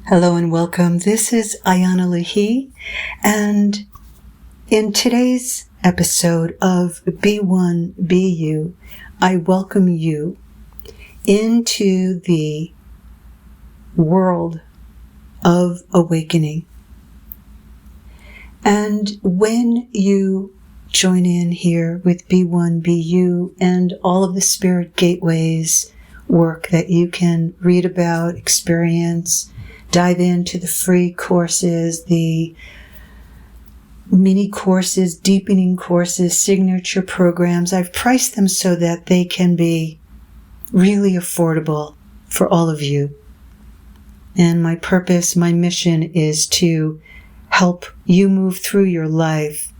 Hello and welcome. This is Ayana Lahi, and in today's episode of Be One, Be You, I welcome you into the world of awakening. And when you join in here with Be One, Be You and all of the Spirit Gateways work that you can read about, experience, dive into the free courses, the mini courses, deepening courses, signature programs. I've priced them so that they can be really affordable for all of you. And my purpose, my mission is to help you move through your life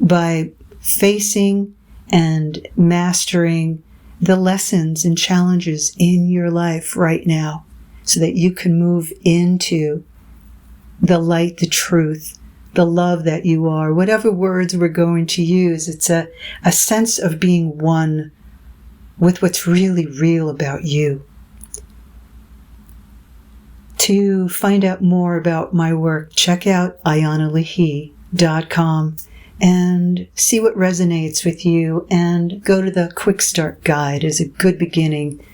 by facing and mastering the lessons and challenges in your life right now, so that you can move into the light, the truth, the love that you are. Whatever words we're going to use, it's a sense of being one with what's really real about you. To find out more about my work, check out ayanalahi.com and see what resonates with you, and go to the Quick Start Guide as a good beginning.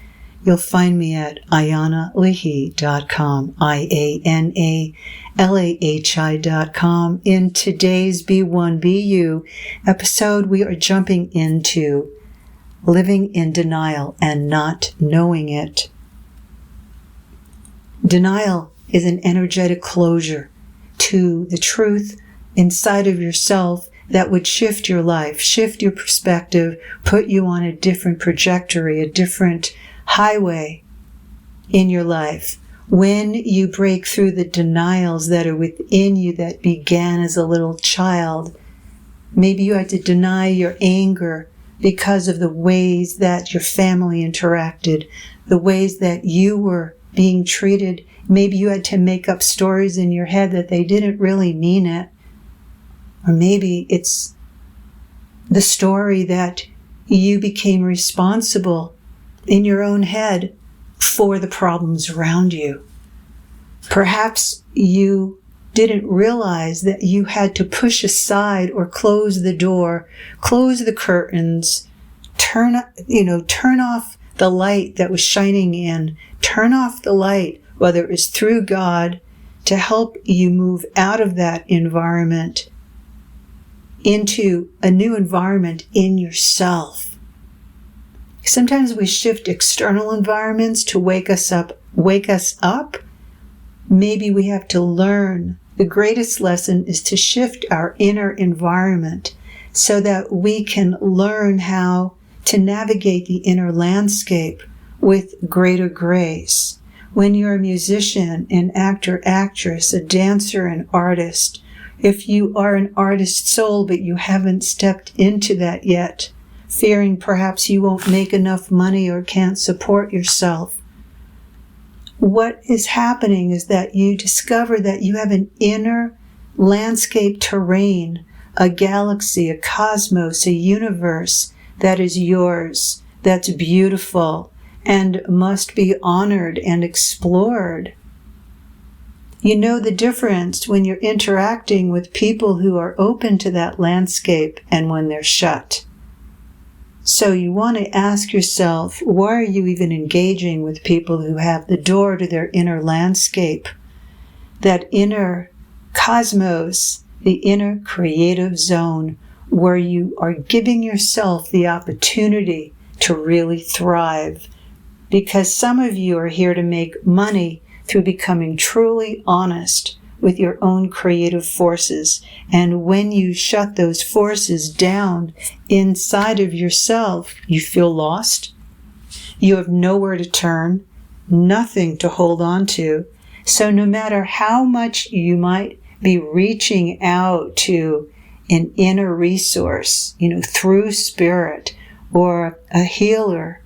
You'll find me at ayanalahi.com, IANALAHI.com. In today's Be One, Be You episode, we are jumping into living in denial and not knowing it. Denial is an energetic closure to the truth inside of yourself that would shift your life, shift your perspective, put you on a different trajectory, a different highway in your life. When you break through the denials that are within you that began as a little child, maybe you had to deny your anger because of the ways that your family interacted, the ways that you were being treated. Maybe you had to make up stories in your head that they didn't really mean it. Or maybe it's the story that you became responsible in your own head for the problems around you. Perhaps you didn't realize that you had to push aside or close the door, close the curtains, turn off the light that was shining in, turn off the light, whether it was through God, to help you move out of that environment into a new environment in yourself. Sometimes we shift external environments to wake us up. Maybe we have to learn. The greatest lesson is to shift our inner environment so that we can learn how to navigate the inner landscape with greater grace. When you're a musician, an actor, actress, a dancer, an artist, if you are an artist soul but you haven't stepped into that yet, fearing perhaps you won't make enough money or can't support yourself, what is happening is that you discover that you have an inner landscape terrain, a galaxy, a cosmos, a universe that is yours, that's beautiful and must be honored and explored. You know the difference when you're interacting with people who are open to that landscape and when they're shut. So you want to ask yourself, why are you even engaging with people who have the door to their inner landscape, that inner cosmos, the inner creative zone, where you are giving yourself the opportunity to really thrive? Because some of you are here to make money through becoming truly honest with your own creative forces. And when you shut those forces down inside of yourself, you feel lost. You have nowhere to turn, nothing to hold on to. So no matter how much you might be reaching out to an inner resource, through spirit or a healer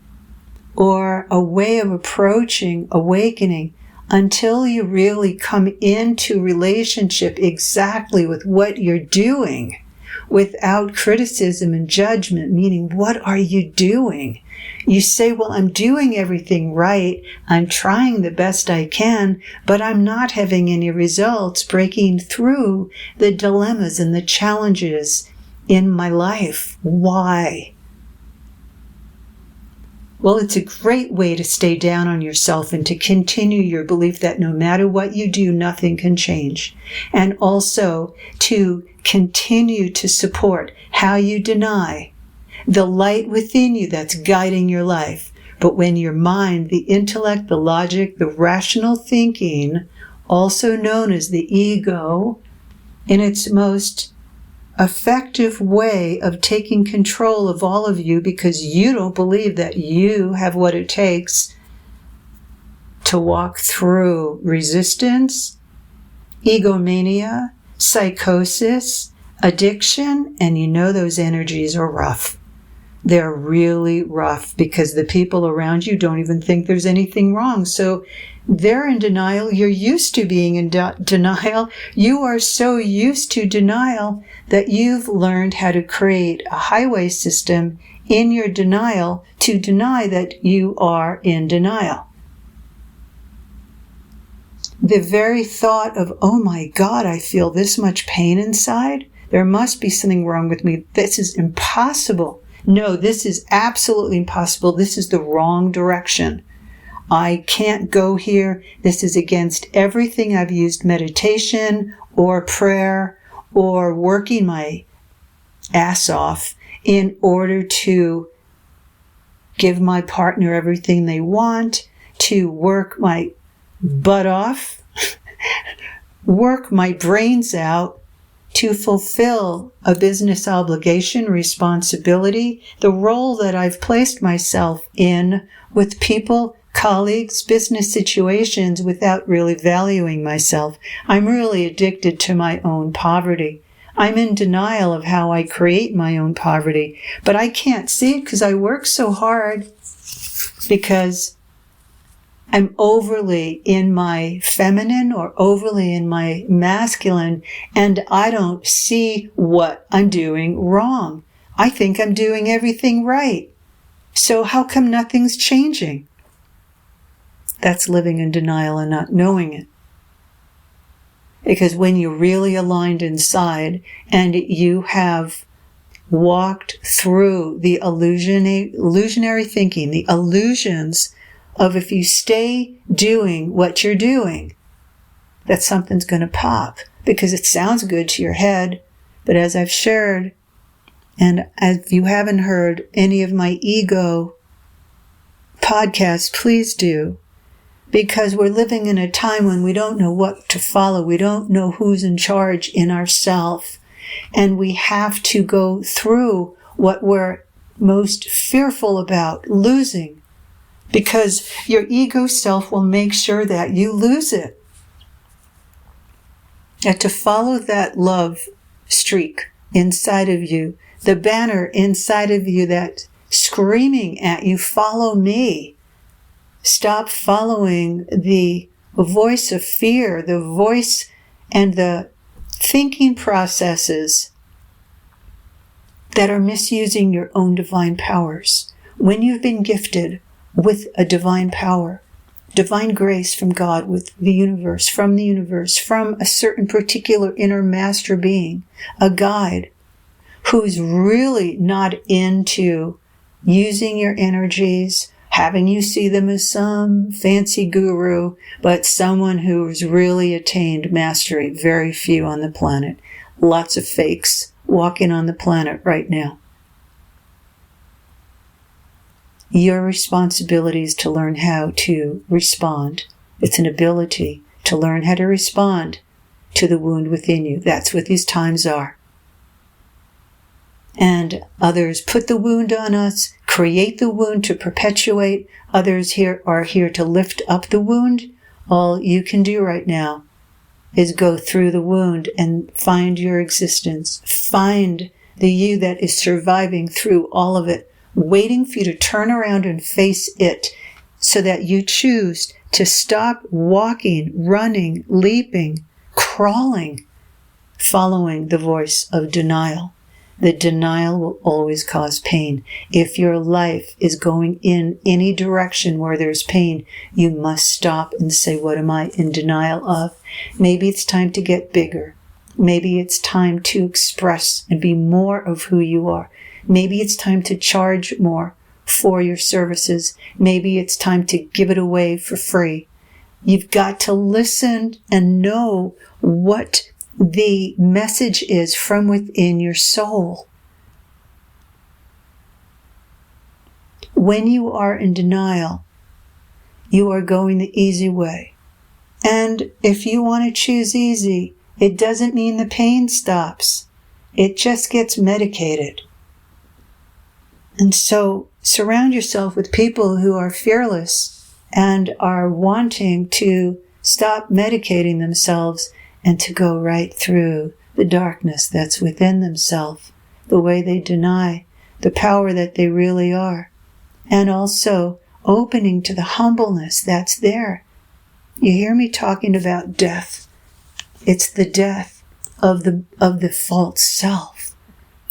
or a way of approaching awakening, until you really come into relationship exactly with what you're doing, without criticism and judgment, meaning, what are you doing? You say, well, I'm doing everything right. I'm trying the best I can, but I'm not having any results breaking through the dilemmas and the challenges in my life. Why? Well, it's a great way to stay down on yourself and to continue your belief that no matter what you do, nothing can change. And also to continue to support how you deny the light within you that's guiding your life. But when your mind, the intellect, the logic, the rational thinking, also known as the ego, in its most effective way of taking control of all of you because you don't believe that you have what it takes to walk through resistance, egomania, psychosis, addiction, and you know those energies are rough. They're really rough because the people around you don't even think there's anything wrong. So they're in denial. You're used to being in denial. You are so used to denial that you've learned how to create a highway system in your denial to deny that you are in denial. The very thought of, oh my God, I feel this much pain inside. There must be something wrong with me. This is impossible. No, this is absolutely impossible. This is the wrong direction. I can't go here. This is against everything I've used meditation or prayer or working my ass off in order to give my partner everything they want, to work my butt off, work my brains out to fulfill a business obligation, responsibility, the role that I've placed myself in with people, colleagues, business situations without really valuing myself. I'm really addicted to my own poverty. I'm in denial of how I create my own poverty, but I can't see it because I work so hard because I'm overly in my feminine or overly in my masculine, and I don't see what I'm doing wrong. I think I'm doing everything right. So how come nothing's changing? That's living in denial and not knowing it. Because when you're really aligned inside and you have walked through the illusionary thinking, the illusions of if you stay doing what you're doing, that something's going to pop because it sounds good to your head. But as I've shared, and if you haven't heard any of my ego podcasts, please do. Because we're living in a time when we don't know what to follow. We don't know who's in charge in ourselves. And we have to go through what we're most fearful about, losing. Because your ego self will make sure that you lose it. And to follow that love streak inside of you, the banner inside of you that's screaming at you, follow me. Stop following the voice of fear, the voice and the thinking processes that are misusing your own divine powers. When you've been gifted with a divine power, divine grace from God, with the universe, from a certain particular inner master being, a guide who's really not into using your energies, having you see them as some fancy guru, but someone who's really attained mastery. Very few on the planet. Lots of fakes walking on the planet right now. Your responsibility is to learn how to respond. It's an ability to learn how to respond to the wound within you. That's what these times are. And others put the wound on us, create the wound to perpetuate. Others here are here to lift up the wound. All you can do right now is go through the wound and find your existence. Find the you that is surviving through all of it, waiting for you to turn around and face it so that you choose to stop walking, running, leaping, crawling, following the voice of denial. The denial will always cause pain. If your life is going in any direction where there's pain, you must stop and say, what am I in denial of? Maybe it's time to get bigger. Maybe it's time to express and be more of who you are. Maybe it's time to charge more for your services. Maybe it's time to give it away for free. You've got to listen and know what the message is from within your soul. When you are in denial, you are going the easy way. And if you want to choose easy, it doesn't mean the pain stops. It just gets medicated. And so surround yourself with people who are fearless and are wanting to stop medicating themselves and to go right through the darkness that's within themselves, the way they deny the power that they really are, and also opening to the humbleness that's there. You hear me talking about death. It's the death of the false self.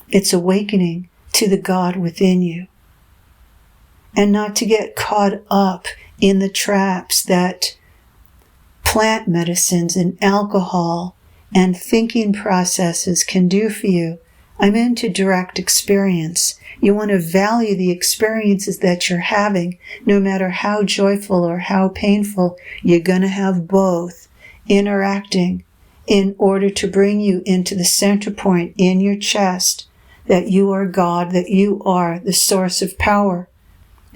It's awakening to the God within you. And not to get caught up in the traps that plant medicines and alcohol and thinking processes can do for you. I'm into direct experience. You want to value the experiences that you're having, no matter how joyful or how painful. You're going to have both interacting in order to bring you into the center point in your chest that you are God, that you are the source of power,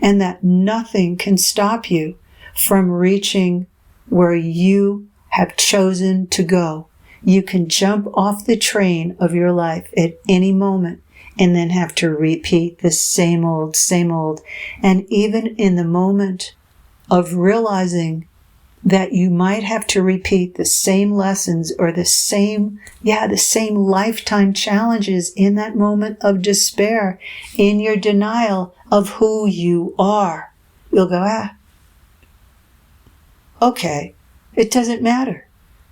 and that nothing can stop you from reaching where you have chosen to go. You can jump off the train of your life at any moment and then have to repeat the same old. And even in the moment of realizing that you might have to repeat the same lessons or the same lifetime challenges in that moment of despair, in your denial of who you are, you'll go, okay, it doesn't matter.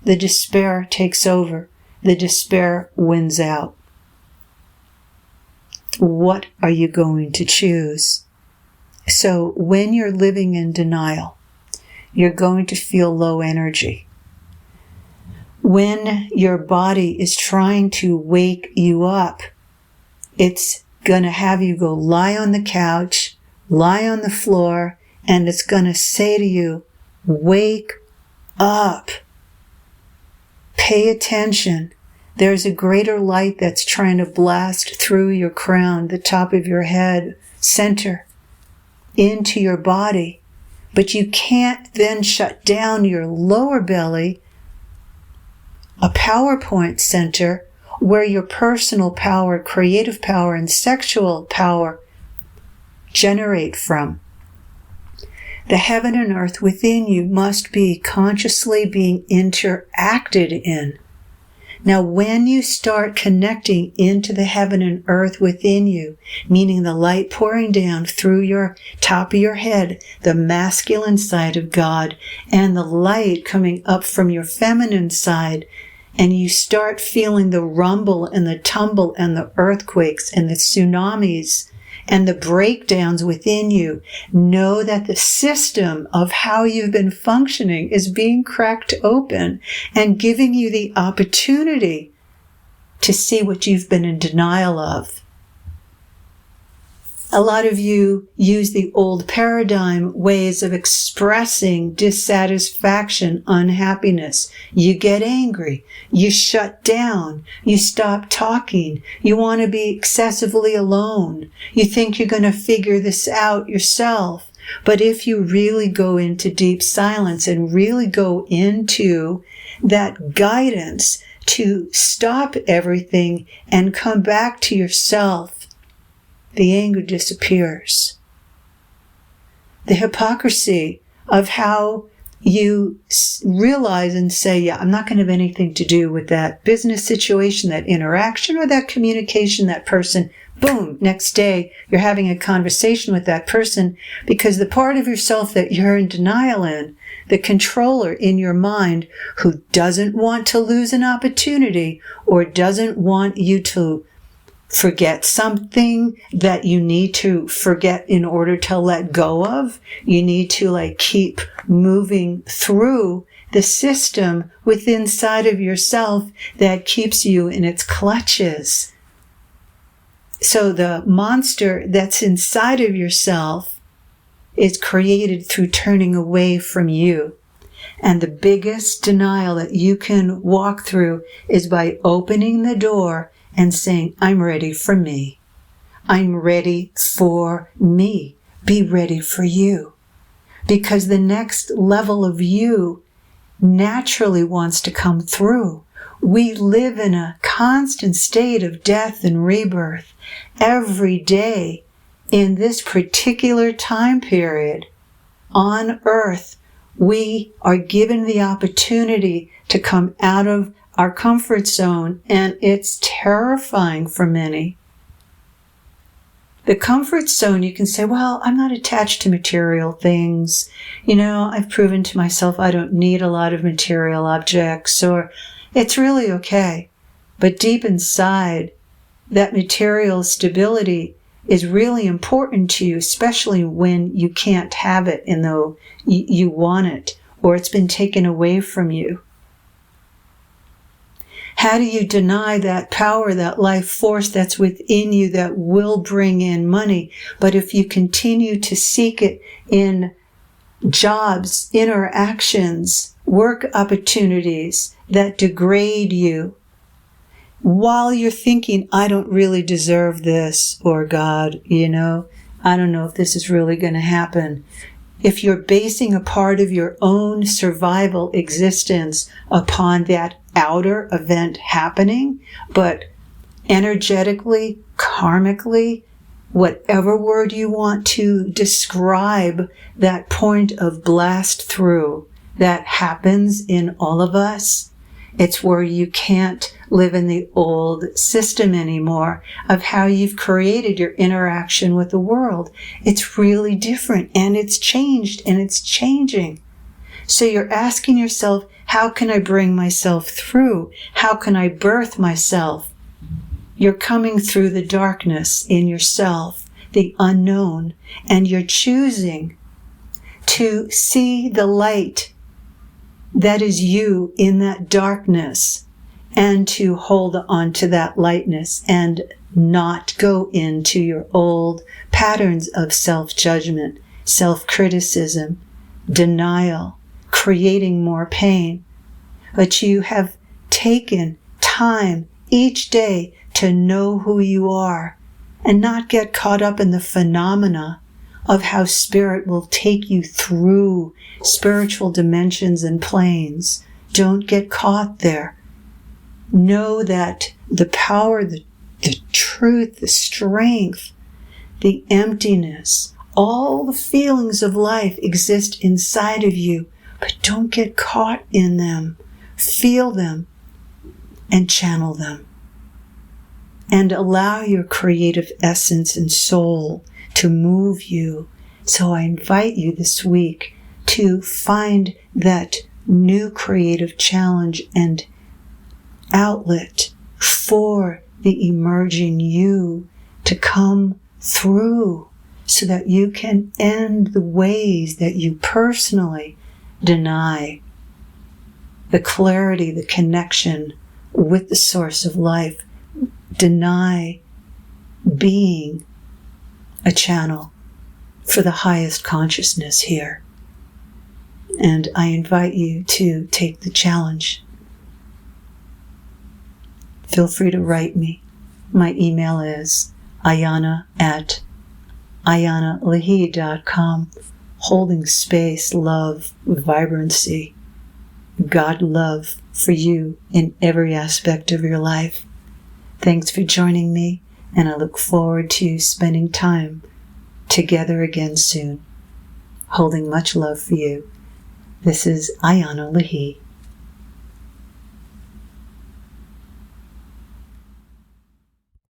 The despair takes over. The despair wins out. What are you going to choose? So when you're living in denial, you're going to feel low energy. When your body is trying to wake you up, it's going to have you go lie on the couch, lie on the floor, and it's going to say to you, wake up. Pay attention. There's a greater light that's trying to blast through your crown, the top of your head, center, into your body. But you can't then shut down your lower belly, a power point center, where your personal power, creative power, and sexual power generate from. The heaven and earth within you must be consciously being interacted in. Now, when you start connecting into the heaven and earth within you, meaning the light pouring down through your top of your head, the masculine side of God, and the light coming up from your feminine side, and you start feeling the rumble and the tumble and the earthquakes and the tsunamis and the breakdowns within you, know that the system of how you've been functioning is being cracked open and giving you the opportunity to see what you've been in denial of. A lot of you use the old paradigm ways of expressing dissatisfaction, unhappiness. You get angry. You shut down. You stop talking. You want to be excessively alone. You think you're going to figure this out yourself. But if you really go into deep silence and really go into that guidance to stop everything and come back to yourself, the anger disappears. The hypocrisy of how you realize and say, yeah, I'm not going to have anything to do with that business situation, that interaction, or that communication, that person. Boom, next day, you're having a conversation with that person because the part of yourself that you're in denial in, the controller in your mind who doesn't want to lose an opportunity or doesn't want you to forget something that you need to forget in order to let go of. You need to keep moving through the system within inside of yourself that keeps you in its clutches. So the monster that's inside of yourself is created through turning away from you. And the biggest denial that you can walk through is by opening the door and saying, I'm ready for me. I'm ready for me. Be ready for you. Because the next level of you naturally wants to come through. We live in a constant state of death and rebirth every day in this particular time period on earth. We are given the opportunity to come out of our comfort zone, and it's terrifying for many. The comfort zone, you can say, well, I'm not attached to material things. I've proven to myself I don't need a lot of material objects, or it's really okay. But deep inside, that material stability is really important to you, especially when you can't have it and though you want it, or it's been taken away from you. How do you deny that power, that life force that's within you that will bring in money? But if you continue to seek it in jobs, interactions, work opportunities that degrade you, while you're thinking, I don't really deserve this, or God, I don't know if this is really going to happen. If you're basing a part of your own survival existence upon that outer event happening, but energetically, karmically, whatever word you want to describe that point of blast through that happens in all of us, it's where you can't live in the old system anymore of how you've created your interaction with the world. It's really different, and it's changed, and it's changing. So you're asking yourself, how can I bring myself through? How can I birth myself? You're coming through the darkness in yourself, the unknown, and you're choosing to see the light that is you in that darkness, and to hold on to that lightness and not go into your old patterns of self-judgment, self-criticism, denial, creating more pain. But you have taken time each day to know who you are and not get caught up in the phenomena of how spirit will take you through spiritual dimensions and planes. Don't get caught there. Know that the power, the truth, the strength, the emptiness, all the feelings of life exist inside of you, but don't get caught in them. Feel them and channel them. And allow your creative essence and soul to move you. So I invite you this week to find that new creative challenge and outlet for the emerging you to come through, so that you can end the ways that you personally deny the clarity, the connection with the source of life, deny being a channel for the highest consciousness here. And I invite you to take the challenge. Feel free to write me. My email is ayana@ayanalahi.com. Holding space, love, vibrancy, God love for you in every aspect of your life. Thanks for joining me, and I look forward to spending time together again soon. Holding much love for you. This is Ayana Lahi.